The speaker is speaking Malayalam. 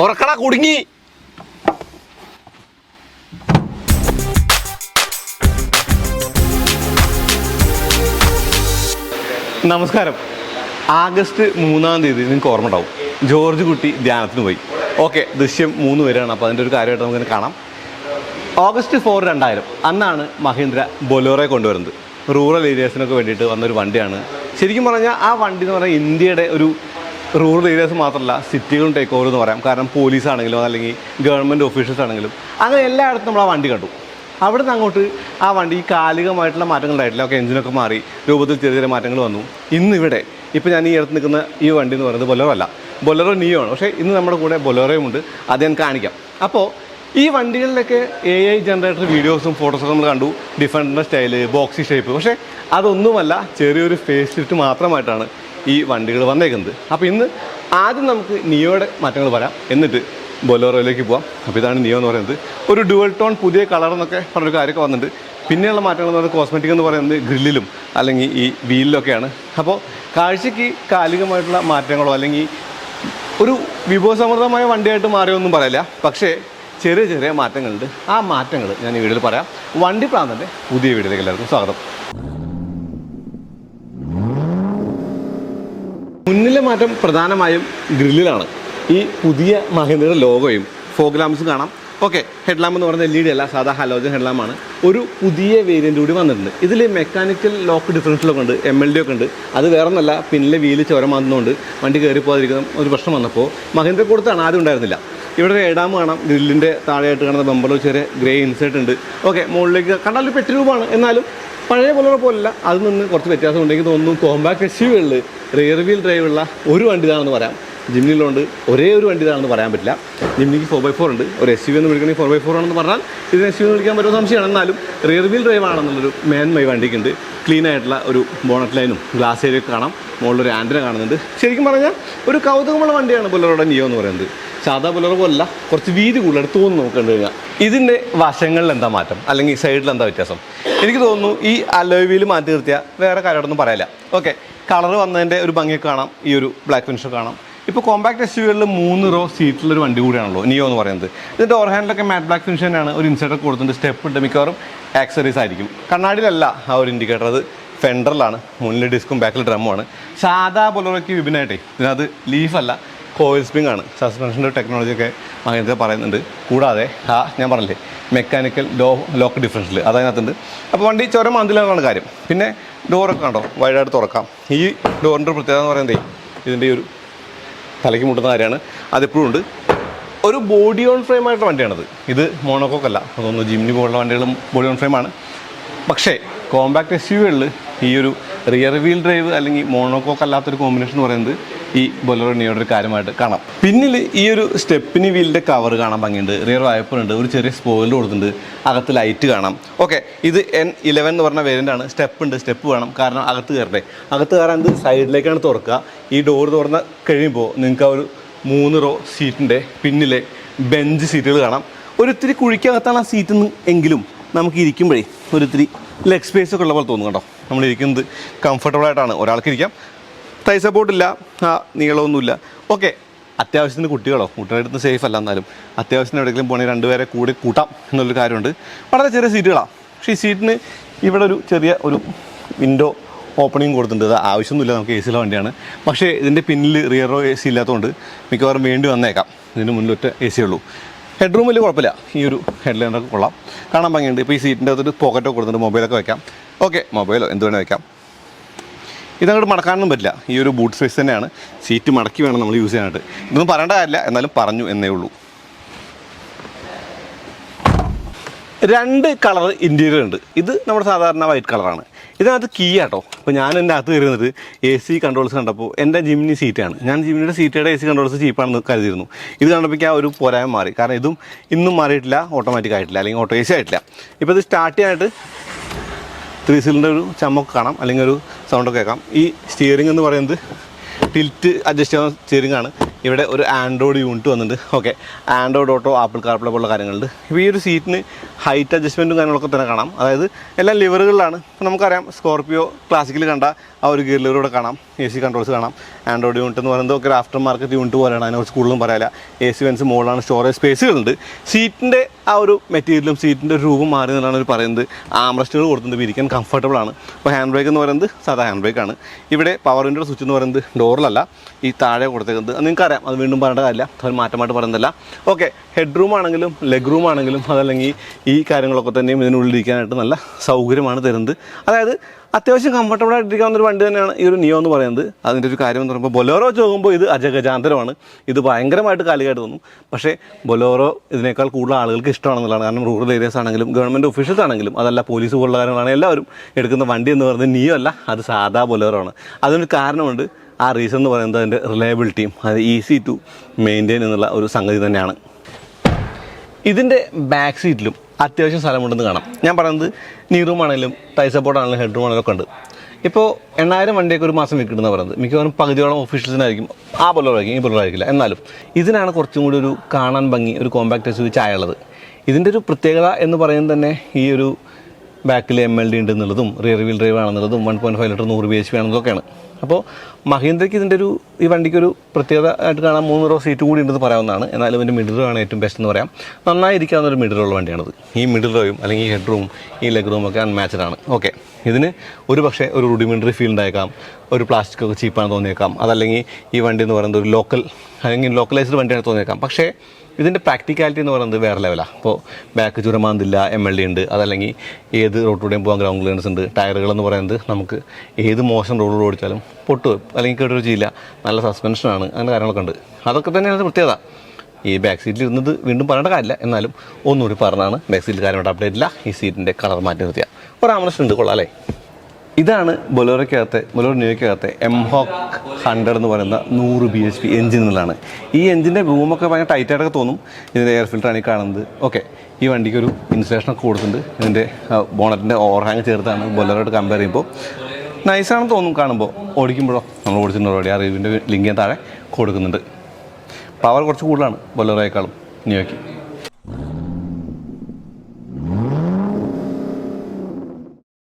തുറക്കടാ കുടുങ്ങി. നമസ്കാരം. ആഗസ്റ്റ് 3-ാം തീയതി നിങ്ങൾക്ക് ഓർമ്മ ഉണ്ടാവും, ജോർജ് കുട്ടി ധ്യാനത്തിന് പോയി. ഓക്കെ, ദൃശ്യം 3 വരെയാണ്. അപ്പോൾ അതിൻ്റെ ഒരു കാര്യമായിട്ട് നമുക്കിങ്ങനെ കാണാം. ഓഗസ്റ്റ് 4, 2000 അന്നാണ് മഹീന്ദ്ര ബൊലേറോ കൊണ്ടുവരുന്നത്. റൂറൽ ഏരിയാസിനൊക്കെ വേണ്ടിയിട്ട് വന്നൊരു വണ്ടിയാണ്. ശരിക്കും പറഞ്ഞാൽ ആ വണ്ടി എന്ന് പറഞ്ഞാൽ ഇന്ത്യയുടെ ഒരു റൂറൽ ഏരിയാസ് മാത്രമല്ല സിറ്റികളും ടേക്ക് ഓവർ എന്ന് പറയാം. കാരണം പോലീസാണെങ്കിലും അല്ലെങ്കിൽ ഗവൺമെൻറ് ഓഫീഷ്യൽസ് ആണെങ്കിലും അങ്ങനെ എല്ലായിടത്തും നമ്മൾ ആ വണ്ടി കണ്ടു. അവിടെ നിന്ന് അങ്ങോട്ട് ആ വണ്ടി കാലികമായിട്ടുള്ള മാറ്റങ്ങളുണ്ടായിട്ടില്ല. ഒക്കെ എഞ്ചിനൊക്കെ മാറി, രൂപത്തിൽ ചെറിയ ചെറിയ മാറ്റങ്ങൾ വന്നു. ഇന്നിവിടെ ഇപ്പോൾ ഞാൻ ഈ അടുത്ത് നിൽക്കുന്ന ഈ വണ്ടി എന്ന് പറയുന്നത് ബൊലേറോ അല്ല, ബൊലേറോ നിയോ ആണ്. പക്ഷേ ഇന്ന് നമ്മുടെ കൂടെ ബൊലേറോയും ഉണ്ട്, അത് ഞാൻ കാണിക്കാം. അപ്പോൾ ഈ വണ്ടികളിലൊക്കെ AI ജനറേറ്റർ വീഡിയോസും ഫോട്ടോസൊക്കെ നമ്മൾ കണ്ടു, ഡിഫറൻറ്റ് സ്റ്റൈല്, ബോക്സി ഷേപ്പ്. പക്ഷേ അതൊന്നുമല്ല, ചെറിയൊരു ഫേസ് ലിഫ്റ്റ് മാത്രമായിട്ടാണ് ഈ വണ്ടികൾ വന്നേക്കുന്നത്. അപ്പോൾ ഇന്ന് ആദ്യം നമുക്ക് നിയോയുടെ മാറ്റങ്ങൾ പറയാം, എന്നിട്ട് ബൊലേറോയിലേക്ക് പോകാം. അപ്പോൾ ഇതാണ് നിയോ എന്ന് പറയുന്നത്. ഒരു ഡുവൽ ടോൺ പുതിയ കളർ എന്നൊക്കെ പറഞ്ഞൊരു കാര്യമൊക്കെ വന്നിട്ടുണ്ട്. പിന്നെയുള്ള മാറ്റങ്ങൾ എന്ന് പറയുന്നത് കോസ്മെറ്റിക് എന്ന് പറയുന്നത് ഗ്രില്ലിലും അല്ലെങ്കിൽ ഈ വീലിലൊക്കെയാണ്. അപ്പോൾ കാഴ്ചയ്ക്ക് കാലികമായിട്ടുള്ള മാറ്റങ്ങളോ അല്ലെങ്കിൽ ഒരു വിഭവസമൃദ്ധമായ വണ്ടിയായിട്ട് മാറിയൊന്നും പറയില്ല. പക്ഷേ ചെറിയ ചെറിയ മാറ്റങ്ങളുണ്ട്. ആ മാറ്റങ്ങൾ ഞാൻ ഈ വീഡിയോയിൽ പറയാം. വണ്ടി പ്രാന്തൻ്റെ പുതിയ വീഡിയോയിലേക്ക് എല്ലാവർക്കും സ്വാഗതം. മുന്നിലെ മാറ്റം പ്രധാനമായും ഗ്രില്ലിലാണ്. ഈ പുതിയ മഹീന്ദ്രയുടെ ലോഗോയും ഫോഗ് ലാംപ്സും കാണാം. ഓക്കെ, ഹെഡ് ലാമ്പ് എന്ന് പറയുന്നത് LED അല്ല, സാധാ ഹലോജൻ ഹെഡ് ലാമ്പാണ്. ഒരു പുതിയ വേരിയൻ്റ് കൂടി വന്നിട്ടുണ്ട്. ഇതിൽ മെക്കാനിക്കൽ ലോക്ക് ഡിഫറൻഷ്യലൊക്കെ ഉണ്ട്, MLD ഒക്കെ ഉണ്ട്. അത് വേറെ ഒന്നല്ല, പിന്നിലെ വീല് ചോരമാകുന്നതുകൊണ്ട് വണ്ടി കയറി പോകാതിരിക്കുന്ന ഒരു പ്രശ്നം വന്നപ്പോൾ മഹീന്ദ്ര കൊടുത്താണ്, ആദ്യം ഉണ്ടായിരുന്നില്ല. ഇവിടെ ഒരു എഡാം കാണാം, ഗ്രില്ലിൻ്റെ താഴെയായിട്ട് കാണുന്ന ബമ്പറിൽ ചെറിയ ഗ്രേ ഇൻസേർട്ട് ഉണ്ട്. ഓക്കെ, മുകളിലേക്ക് കണ്ടാൽ ഒരു പെറ്റ് രൂപമാണ്, എന്നാലും പഴയ ബൊലേറോ പോലല്ല, അതിൽ നിന്ന് കുറച്ച് വ്യത്യാസം ഉണ്ടെങ്കിൽ തോന്നുന്നു. കോമ്പാക്ട് SUV റിയർ വീൽ ഡ്രൈവുള്ള ഒരു വണ്ടി ഇതാണെന്ന് പറയാം. ജിമ്നിയിലുണ്ട് ഒരേ ഒരു വണ്ടി ഇതാണെന്ന് പറയാൻ പറ്റില്ല. ജിമ്നിക്ക് 4x4 ഉണ്ട്. ഒരു SUV എന്ന് വിളിക്കണമെങ്കിൽ 4x4 ആണെന്ന് പറഞ്ഞാൽ ഇതിന് SUV എന്ന് വിളിക്കാൻ പറ്റുന്ന സംശയമാണ്. എന്നാലും റിയർ വീൽ ഡ്രൈവ് ആണെന്നുള്ളൊരു മേന്മ വണ്ടിക്കുണ്ട്. ക്ലീൻ ആയിട്ടുള്ള ഒരു ബോണറ്റ് ലൈനും ഗ്ലാസ് ഏരിയ കാണാം. മുകളിലൊരു ആൻറ്റിന കാണുന്നുണ്ട്. ശരിക്കും പറഞ്ഞാൽ ഒരു കൗതുകമുള്ള വണ്ടിയാണ് ബൊലേറോയുടെ നിയോ എന്ന് പറയുന്നത്. സാധാ ബൊലേറോ പോലല്ല, കുറച്ച് വീതി കൂടുതലായിട്ട് തോന്നുന്നു നമുക്ക് കണ്ടു കഴിഞ്ഞാൽ. ഇതിൻ്റെ വശങ്ങളിൽ എന്താ മാറ്റം അല്ലെങ്കിൽ സൈഡിൽ എന്താ വ്യത്യാസം? എനിക്ക് തോന്നുന്നു ഈ അലോയ് വീല് മാറ്റി നിർത്തിയാൽ വേറെ കാര്യമായിട്ടൊന്നും പറയില്ല. ഓക്കെ, കളർ വന്നതിൻ്റെ ഒരു ഭംഗിയൊക്കെ കാണാം, ഈ ഒരു ബ്ലാക്ക് ഫിനിഷ് കാണാം. ഇപ്പോൾ കോമ്പാക്ട് SUVകളിൽ 3 റോ സീറ്റിലൊരു വണ്ടി കൂടിയാണല്ലോ നിയോ എന്ന് പറയുന്നത്. ഇതിൻ്റെ ഓവർ ഹാൻഡിലൊക്കെ മാറ്റ് ബ്ലാക്ക് ഫിനിഷ് തന്നെയാണ്. ഒരു ഇൻസൈഡർ കൊടുത്തിട്ടുണ്ട്, സ്റ്റെപ്പ് ഉണ്ട്, മിക്കവാറും ആക്സറീസ് ആയിരിക്കും. കണ്ണാടിയിലല്ല ആ ഒരു ഇൻഡിക്കേറ്റർ, അത് ഫെൻഡറിലാണ്. മുന്നിൽ ഡിസ്കും ബാക്കിൽ ഡ്രമ്മുമാണ്. സാധാ ബൊലേറോയ്ക്ക് വിഭിന്നമായിട്ടേ ഇതിനകത്ത് ലീഫല്ല, കോയിൽ സ്പ്രിംഗ് ആണ്. സസ്പെൻഷൻ്റെ ടെക്നോളജിയൊക്കെ മഹീന്ദ്ര പറയുന്നുണ്ട്. കൂടാതെ ഞാൻ പറഞ്ഞില്ലേ മെക്കാനിക്കൽ ലോക്ക് ഡിഫറൻഷ്യൽ അതതിനകത്തുണ്ട്. അപ്പോൾ വണ്ടി ചോര മാന്തിലാണ് കാര്യം. പിന്നെ ഡോറൊക്കെ കണ്ടോ, വൈഡായിട്ട് തുറക്കാം. ഈ ഡോറിൻ്റെ പ്രത്യേകത എന്ന് പറയുന്നത് ഇതിൻ്റെ ഒരു തലയ്ക്ക് മുട്ടുന്ന കാര്യമാണ്, അതെപ്പോഴും ഉണ്ട്. ഒരു ബോഡി ഓൺ ഫ്രെയിം ആയിട്ടുള്ള വണ്ടിയാണത്. ഇത് മോണോക്കോക്കല്ല, അതൊന്നും ജിമ്നി പോലുള്ള വണ്ടികളും ബോഡി ഓൺ ഫ്രെയിമാണ്. പക്ഷേ കോമ്പാക്ട് SUVകളിൽ ഈ ഒരു റിയർ വീൽ ഡ്രൈവ് അല്ലെങ്കിൽ മോണോക്കോക്ക് അല്ലാത്തൊരു കോമ്പിനേഷൻ എന്ന് പറയുന്നത് ഈ ബൊലേറോ നിയോയുടെ ഒരു കാര്യമായിട്ട് കാണാം. പിന്നിൽ ഈ ഒരു സ്റ്റെപ്പിനി വീലിൻ്റെ കവർ കാണാൻ ഭംഗിയുണ്ട്. റിയർ വൈപ്പറുണ്ട്, ഒരു ചെറിയ സ്പോയിലർ കൊടുത്തിട്ടുണ്ട്, അകത്ത് ലൈറ്റ് കാണാം. ഓക്കെ, ഇത് N11 എന്ന് പറഞ്ഞ വേരിയൻ്റാണ്. സ്റ്റെപ്പ് ഉണ്ട്, സ്റ്റെപ്പ് വേണം, കാരണം അകത്ത് കയറട്ടെ. അകത്ത് കയറാൻ ഇത് സൈഡിലേക്കാണ് തുറക്കുക. ഈ ഡോർ തുറന്ന് കഴിയുമ്പോൾ നിങ്ങൾക്ക് ആ ഒരു 3 റോ സീറ്റിൻ്റെ പിന്നിലെ ബെഞ്ച് സീറ്റുകൾ കാണാം. ഒരിത്തിരി കുഴിക്കകത്താണ് ആ സീറ്റ് എങ്കിലും നമുക്ക് ഇരിക്കുമ്പോഴേ ഒരിത്തിരി ലെഗ് സ്പേസ് ഒക്കെ ഉള്ള പോലെ തോന്നും. കേട്ടോ, നമ്മൾ ഇരിക്കുന്നത് കംഫർട്ടബിളായിട്ടാണ്. ഒരാൾക്ക് ഇരിക്കാം, തൈ സപ്പോർട്ടില്ല, നീളമൊന്നുമില്ല. ഓക്കെ, അത്യാവശ്യത്തിന് കുട്ടികളുടെ അടുത്ത് സേഫ് അല്ല, എന്നാലും അത്യാവശ്യത്തിന് എവിടെയെങ്കിലും പോകണമെങ്കിൽ 2 പേരെ കൂടി കൂട്ടാം എന്നുള്ളൊരു കാര്യമുണ്ട്. വളരെ ചെറിയ സീറ്റുകളാണ്. പക്ഷേ ഈ സീറ്റിന് ഇവിടെ ഒരു ചെറിയ ഒരു വിൻഡോ ഓപ്പണിങ് കൊടുത്തിട്ടുണ്ട്. അത് ആവശ്യമൊന്നുമില്ല, നമുക്ക് AC ഉള്ള വണ്ടിയാണ്. പക്ഷേ ഇതിൻ്റെ പിന്നിൽ റിയറോ AC ഇല്ലാത്തതുകൊണ്ട് മിക്കവാറും വേണ്ടി വന്നേക്കാം. ഇതിന് മുന്നിലൊറ്റ AC ഉള്ളൂ. ഹെഡ് റൂം വലിയ കുഴപ്പമില്ല. ഈ ഒരു ഹെഡ് ലൈനറൊക്കെ കൊള്ളാം, കാണാൻ ഭംഗിയുണ്ട്. ഇപ്പോൾ ഈ സീറ്റിൻ്റെ അകത്തൊരു പോക്കറ്റൊക്കെ കൊടുത്തിട്ടുണ്ട്, മൊബൈലൊക്കെ വെക്കാം. ഓക്കെ, മൊബൈലോ എന്ത് വേണേൽ വെക്കാം. ഇതങ്ങോട്ട് മടക്കാനൊന്നും പറ്റില്ല, ഈ ഒരു ബൂട്ട് സ്പേസ് തന്നെയാണ്. സീറ്റ് മടക്കി വേണം നമ്മൾ യൂസ് ചെയ്യാനായിട്ട്. ഇതൊന്നും പറയേണ്ട കാര്യമില്ല, എന്നാലും പറഞ്ഞു എന്നേ ഉള്ളൂ. 2 കളർ ഇൻറ്റീരിയർ ഉണ്ട്. ഇത് നമ്മുടെ സാധാരണ വൈറ്റ് കളറാണ്. ഇതിനകത്ത് കീ ആട്ടോ. അപ്പോൾ ഞാൻ എൻ്റെ അകത്ത് കയറുന്നത് AC കൺട്രോൾസ് കണ്ടപ്പോൾ എൻ്റെ ജിമ്നി സീറ്റാണ്. ഞാൻ ജിമ്നിയുടെ സീറ്റയുടെ AC കൺട്രോൾസ് ചീപ്പാണെന്ന് കരുതിയിരുന്നു. ഇത് കണ്ടപ്പോൾ ആ ഒരു പോരായ്മ മാറി. കാരണം ഇതും ഇന്നും മാറിയിട്ടില്ല, ഓട്ടോമാറ്റിക് ആയിട്ടില്ല, അല്ലെങ്കിൽ ഓട്ടോ AC ആയിട്ടില്ല. ഇപ്പോൾ ഇത് സ്റ്റാർട്ട് ചെയ്യാനായിട്ട് 3 സിലിണ്ടർ ഒരു ചമ്മൊക്കെ കാണാം, അല്ലെങ്കിൽ ഒരു സൗണ്ടൊക്കെ കേൾക്കാം. ഈ സ്റ്റിയറിംഗ് എന്ന് പറയുന്നത് ടിൽറ്റ് അഡ്ജസ്റ്റ് ചെയ്യുന്ന സ്റ്റിയറിംഗ് ആണ്. ഇവിടെ ഒരു ആൻഡ്രോയിഡ് യൂണിറ്റ് വന്നിട്ടുണ്ട്. Okay, Android auto, apple CarPlay പോലുള്ള കാര്യങ്ങളുണ്ട്. ഇപ്പോൾ ഈ ഒരു സീറ്റിന് ഹൈറ്റ് അഡ്ജസ്റ്റ്മെൻറ്റും കാര്യങ്ങളൊക്കെ തന്നെ കാണാം. അതായത് എല്ലാം ലിവറുകളിലാണ്. ഇപ്പോൾ നമുക്കറിയാം സ്കോർപ്പിയോ ക്ലാസിക്കിൽ കണ്ട ആ ഒരു ഗിയർ ലിവർ ഇവിടെ കാണാം, AC കൺട്രോൾസ് കാണാം. ആൻഡ്രോയിഡ് യൂണിറ്റ് എന്ന് പറയുന്നത് ഒക്കെ ആഫ്റ്റർ മാർക്കറ്റ് യൂണിറ്റ് പോലെയാണ്, അതിനെക്കുറിച്ച് കൂടുതലും പറയാനില്ല. AC വെൻസ് മുകളിലാണ്, സ്റ്റോറേജ് സ്പേസുകളുണ്ട്. സീറ്റിൻ്റെ ആ ഒരു മെറ്റീരിയലും സീറ്റിൻ്റെ രൂപം മാറി എന്നാണ് അവർ പറയുന്നത്. ആംറസ്റ്റുകൾ കൊടുത്തിട്ടുണ്ട്, ഇരിക്കാൻ കംഫർട്ടബിൾ ആണ്. ഇപ്പോൾ ഹാൻഡ് ബ്രേക്ക് എന്ന് പറയുന്നത് സാധാ ഹാൻഡ് ബ്രേക്കാണ്. ഇവിടെ പവർ വിൻഡോയുടെ സ്വിച്ച് എന്ന് പറയുന്നത് ഡോറിലല്ല, ഈ താഴെ കൊടുത്തേക്കുന്നത്. അത് നിങ്ങൾക്കറിയാം, അത് വീണ്ടും പറയേണ്ട കാര്യമില്ല, അത് മാറ്റമായിട്ട് പറയുന്നില്ല. ഓക്കെ, ഹെഡ് റൂം ആണെങ്കിലും ലെഗ് റൂം ആണെങ്കിലും അതല്ലെങ്കിൽ ഈ കാര്യങ്ങളൊക്കെ തന്നെയും ഇതിനുള്ളിൽ ഇരിക്കാനായിട്ട് നല്ല സൗകര്യമാണ് തരുന്നത്. അതായത് അത്യാവശ്യം കംഫർട്ടബിളായിട്ടിരിക്കാവുന്ന ഒരു വണ്ടി തന്നെയാണ് ഈ ഒരു നിയോ എന്ന് പറയുന്നത്. അതിൻ്റെ ഒരു കാര്യം എന്ന് പറയുമ്പോൾ ബൊലോറോ വെച്ച് നോക്കുമ്പോൾ ഇത് അജഗജാന്തരമാണ്. ഇത് ഭയങ്കരമായിട്ട് കാലികമായിട്ട് തോന്നും. പക്ഷേ ബൊലോറോ ഇതിനേക്കാൾ കൂടുതൽ ആളുകൾക്ക് ഇഷ്ടമാണെന്നുള്ളതാണ്. കാരണം റൂറൽ ഏരിയാസ് ആണെങ്കിലും ഗവൺമെൻറ് ഓഫീഷ്യൽസ് ആണെങ്കിലും അതല്ല പോലീസ് പോലുള്ള കാര്യങ്ങളാണ് എല്ലാവരും എടുക്കുന്ന വണ്ടി എന്ന് പറയുന്നത് നിയോ അല്ല, അത് സാധാ ബൊലോറോ ആണ്. അതിനൊരു കാരണമുണ്ട്. ആ റീസൺ എന്ന് പറയുന്നത് അതിൻ്റെ റിലയബിലിറ്റിയും അത് ഈസി ടു മെയിൻറ്റെയിൻ എന്നുള്ള ഒരു സംഗതി തന്നെയാണ്. ഇതിൻ്റെ ബാക്ക് സീറ്റിലും അത്യാവശ്യം സ്ഥലമുണ്ടെന്ന് കാണാം. ഞാൻ പറയുന്നത് നീ റൂം ആണെങ്കിലും ടൈ സപ്പോർട്ട് ആണെങ്കിലും ഹെഡ് റൂം ആണെങ്കിലും ഒക്കെ ഉണ്ട്. ഇപ്പോൾ 8000 വണ്ടിയൊക്കെ ഒരു മാസം വിൽക്കിടുന്ന പറയുന്നത് മിക്കവാറും പകുതിയോളം ഓഫീഷ്യൽസിനായിരിക്കും. ആ ബൊലോറോ ആയിരിക്കും, ഈ ബൊലോറോ ആയിരിക്കില്ല. എന്നാലും ഇതിനാണ് കുറച്ചും കൂടി ഒരു കാണാൻ ഭംഗി, ഒരു കോമ്പാക്ട് SUV ചായുള്ളത്. ഇതിൻ്റെ ഒരു പ്രത്യേകത എന്ന് പറയുന്നത് തന്നെ ഈ ഒരു ബാക്കിൽ MLD ഉണ്ട് എന്നുള്ളതും റിയർ വീൽ ഡ്രൈവ് ആണെന്നുള്ളതും 1.5 ലിറ്റർ 100 BHP ആണെന്നതൊക്കെയാണ്. അപ്പോൾ മഹീന്ദ്രയ്ക്ക് ഇതിൻ്റെ ഈ വണ്ടിക്കൊരു പ്രത്യേകത ആയിട്ട് കാണാൻ 3 റോ സീറ്റ് കൂടി ഉണ്ടെന്ന് പറയാവുന്നതാണ്. എന്നാലും ഇതിൻ്റെ മിഡിൽ റോ ആണ് ഏറ്റവും ബെസ്റ്റ് എന്ന് പറയാം. നന്നായിരിക്കാവുന്ന ഒരു മിഡിൽ റോയുള്ള വണ്ടിയാണത്. ഈ മിഡിൽ റോയും അല്ലെങ്കിൽ ഈ ഹെഡ് റൂം, ഈ ലെഗ് റൂം ഒക്കെ അൺമാച്ച്ഡ് ആണ്. ഓക്കെ, ഇതിന് ഒരു പക്ഷേ ഒരു റുഡിമെൻ്ററി ഫീൽ ഉണ്ടായേക്കാം, ഒരു പ്ലാസ്റ്റിക് ഒക്കെ ചീപ്പാണെന്ന് തോന്നിയേക്കാം. അതല്ലെങ്കിൽ ഈ വണ്ടി എന്ന് പറയുന്നത് ഒരു ലോക്കൽ അല്ലെങ്കിൽ ലോക്കലൈസ്ഡ് വണ്ടിയാണ് തോന്നിയേക്കാം. പക്ഷേ ഇതിൻ്റെ പ്രാക്ടിക്കാലിറ്റി എന്ന് പറയുന്നത് വേറെ ലെവലാണ്. ഇപ്പോൾ ബാക്ക് ചുരമാന്തില്ല, MLD ഉണ്ട്. അതല്ലെങ്കിൽ ഏത് റോഡിലൂടെയും പോകാൻ ഗ്രൗണ്ട് ക്ലിയറൻസ് ഉണ്ട്. ടയറുകളെന്ന് പറയുന്നത് നമുക്ക് ഏത് മോശം റോഡിലൂടെ ഓടിച്ചാലും പൊട്ടും അല്ലെങ്കിൽ കേട്ടൊരു ചെയ്യില്ല. നല്ല സസ്പെൻഷനാണ്, അങ്ങനെ കാര്യങ്ങളൊക്കെ ഉണ്ട്. അതൊക്കെ തന്നെയാണ് പ്രത്യേകത. ഈ ബാക്ക് സീറ്റിൽ ഇരുന്നത് വീണ്ടും പറയേണ്ട കാര്യമില്ല. എന്നാലും ഒന്നുകൂടി പറഞ്ഞാണ്, ബാക്ക് സീറ്റിൽ കാര്യമായിട്ട് അപ്ഡേറ്റ് ഇല്ല. ഈ സീറ്റിൻ്റെ കളർ മാറ്റി നിർത്തിയ ഒരു ആംറസ്റ്റ് ഉണ്ട്, കൊള്ളാം അല്ലേ? ഇതാണ് ബൊലോറോ നിയോയ്ക്കകത്തെ MHOK 100 എന്ന് പറയുന്ന 100 BHP എഞ്ചിൻ എന്നുള്ളതാണ്. ഈ എഞ്ചിൻ്റെ റൂമൊക്കെ ഭയങ്കര ടൈറ്റായിട്ടൊക്കെ തോന്നും. ഇതിൻ്റെ എയർ ഫിൽറ്ററാണ് ഈ കാണുന്നത്. ഓക്കെ, ഈ വണ്ടിക്ക് ഒരു ഇൻസുലേഷനൊക്കെ കൊടുത്തിട്ടുണ്ട്. ഇതിൻ്റെ ബോണറ്റിൻ്റെ ഓവർഹാങ് ചേർത്താണ് ബൊലോറോയിട്ട് കമ്പയർ ചെയ്യുമ്പോൾ. നൈസാണെന്ന് തോന്നും കാണുമ്പോൾ. ഓടിക്കുമ്പോഴോ നമ്മൾ ഓടിച്ചിട്ടുണ്ടോ ഓടി, ആ റിവ്യൂവിൻ്റെ ലിങ്ക് ഞാൻ താഴെ കൊടുക്കുന്നുണ്ട്. പവർ കുറച്ച് കൂടുതലാണ് ബൊലോറോയേക്കാളും നിയോയ്ക്ക്.